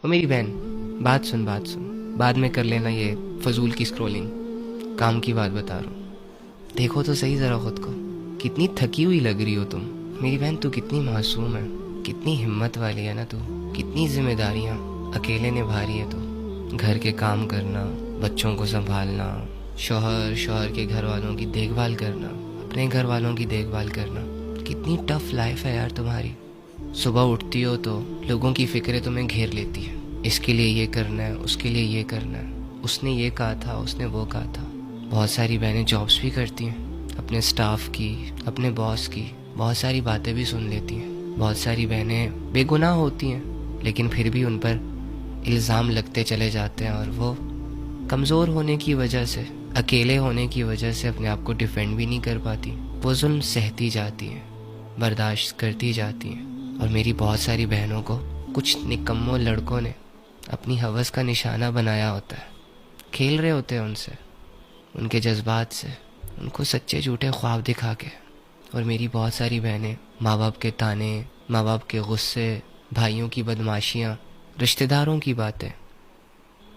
وہ میری بہن، بات سن بعد میں کر لینا یہ فضول کی اسکرولنگ، کام کی بات بتا رہا ہوں۔ دیکھو تو صحیح ذرا خود کو، کتنی تھکی ہوئی لگ رہی ہو تم۔ میری بہن تو کتنی معصوم ہے، کتنی ہمت والی ہے نا تو، کتنی ذمہ داریاں اکیلے نبھا رہی ہے تو، گھر کے کام کرنا، بچوں کو سنبھالنا، شوہر کے گھر والوں کی دیکھ بھال کرنا، اپنے گھر والوں کی دیکھ بھال کرنا۔ کتنی ٹف لائف ہے یار تمہاری۔ صبح اٹھتی ہو تو لوگوں کی فکریں تمہیں گھیر لیتی ہے، اس کے لیے یہ کرنا ہے، اس کے لیے یہ کرنا ہے، اس نے یہ کہا تھا، اس نے وہ کہا تھا۔ بہت ساری بہنیں جابس بھی کرتی ہیں، اپنے سٹاف کی، اپنے باس کی بہت ساری باتیں بھی سن لیتی ہیں۔ بہت ساری بہنیں بے گناہ ہوتی ہیں لیکن پھر بھی ان پر الزام لگتے چلے جاتے ہیں، اور وہ کمزور ہونے کی وجہ سے، اکیلے ہونے کی وجہ سے اپنے آپ کو ڈیفینڈ بھی نہیں کر پاتی، وہ ظلم سہتی جاتی ہیں، برداشت کرتی جاتی ہیں۔ اور میری بہت ساری بہنوں کو کچھ نکموں لڑکوں نے اپنی ہوس کا نشانہ بنایا ہوتا ہے، کھیل رہے ہوتے ہیں ان سے، ان کے جذبات سے، ان کو سچے جھوٹے خواب دکھا کے۔ اور میری بہت ساری بہنیں ماں باپ کے تانے، ماں باپ کے غصے، بھائیوں کی بدماشیاں، رشتہ داروں کی باتیں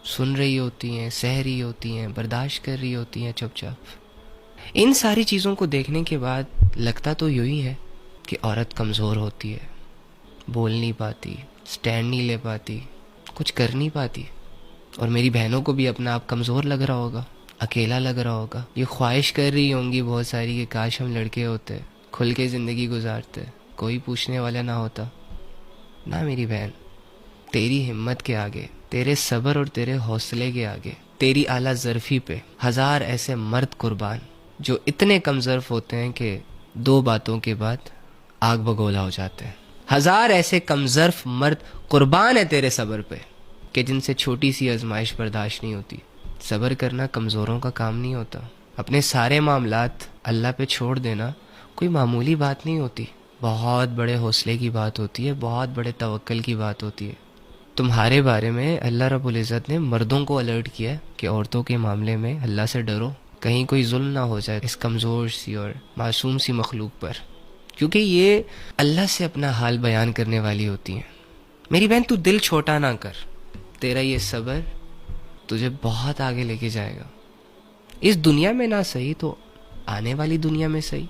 سن رہی ہوتی ہیں، سہ رہی ہوتی ہیں، برداشت کر رہی ہوتی ہیں چپ چاپ۔ ان ساری چیزوں کو دیکھنے کے بعد لگتا تو یوں ہی ہے کہ عورت کمزور ہوتی ہے، بول نہیں پاتی، سٹینڈ نہیں لے پاتی، کچھ کر نہیں پاتی۔ اور میری بہنوں کو بھی اپنا آپ کمزور لگ رہا ہوگا، اکیلا لگ رہا ہوگا، یہ خواہش کر رہی ہوں گی بہت ساری کہ کاش ہم لڑکے ہوتے، کھل کے زندگی گزارتے، کوئی پوچھنے والا نہ ہوتا۔ نہ میری بہن، تیری ہمت کے آگے، تیرے صبر اور تیرے حوصلے کے آگے، تیری اعلیٰ ظرفی پہ ہزار ایسے مرد قربان جو اتنے کم ظرف ہوتے ہیں کہ دو باتوں کے بعد آگ بگولا ہو جاتے ہیں۔ ہزار ایسے کم ظرف مرد قربان ہے تیرے صبر پہ کہ جن سے چھوٹی سی آزمائش برداشت نہیں ہوتی۔ صبر کرنا کمزوروں کا کام نہیں ہوتا، اپنے سارے معاملات اللہ پہ چھوڑ دینا کوئی معمولی بات نہیں ہوتی، بہت بڑے حوصلے کی بات ہوتی ہے، بہت بڑے توکل کی بات ہوتی ہے۔ تمہارے بارے میں اللہ رب العزت نے مردوں کو الرٹ کیا ہے کہ عورتوں کے معاملے میں اللہ سے ڈرو، کہیں کوئی ظلم نہ ہو جائے اس کمزور سی اور معصوم سی مخلوق پر، کیونکہ یہ اللہ سے اپنا حال بیان کرنے والی ہوتی ہیں۔ میری بہن تو دل چھوٹا نہ کر، تیرا یہ صبر تجھے بہت آگے لے کے جائے گا، اس دنیا میں نہ صحیح تو آنے والی دنیا میں صحیح۔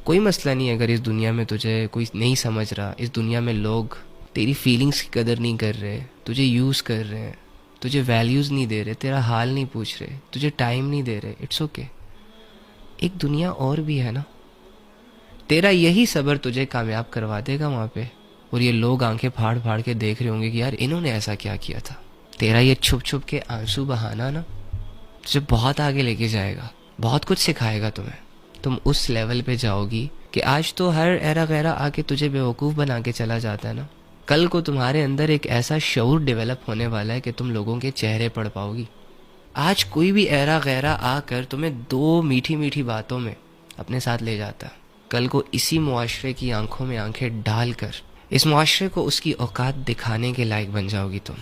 کوئی مسئلہ نہیں اگر اس دنیا میں تجھے کوئی نہیں سمجھ رہا، اس دنیا میں لوگ تیری فیلنگز کی قدر نہیں کر رہے، تجھے یوز کر رہے ہیں، تجھے ویلیوز نہیں دے رہے، تیرا حال نہیں پوچھ رہے، تجھے ٹائم نہیں دے رہے، اٹس اوکے۔ ایک دنیا اور بھی ہے نا، تیرا یہی صبر تجھے کامیاب کروا دے گا وہاں پہ، اور یہ لوگ آنکھیں پھاڑ پھاڑ کے دیکھ رہے ہوں گے کہ یار انہوں نے ایسا کیا کیا تھا۔ تیرا یہ چھپ چھپ کے آنسو بہانا نا تجھے بہت آگے لے کے جائے گا، بہت کچھ سکھائے گا تمہیں۔ تم اس لیول پہ جاؤ گی کہ آج تو ہر ایرا غیرہ آ کے تجھے بیوقوف بنا کے چلا جاتا ہے نا، کل کو تمہارے اندر ایک ایسا شعور ڈیولپ ہونے والا ہے کہ تم لوگوں کے چہرے پڑھ پاؤ گی۔ آج کوئی بھی ایرا غیرہ آ کر تمہیں دو میٹھی میٹھی باتوں میں اپنے ساتھ لے جاتا ہے، کل کو اسی معاشرے کی آنکھوں میں آنکھیں ڈال کر اس معاشرے کو اس کی اوقات دکھانے کے لائق بن جاؤ گی تم۔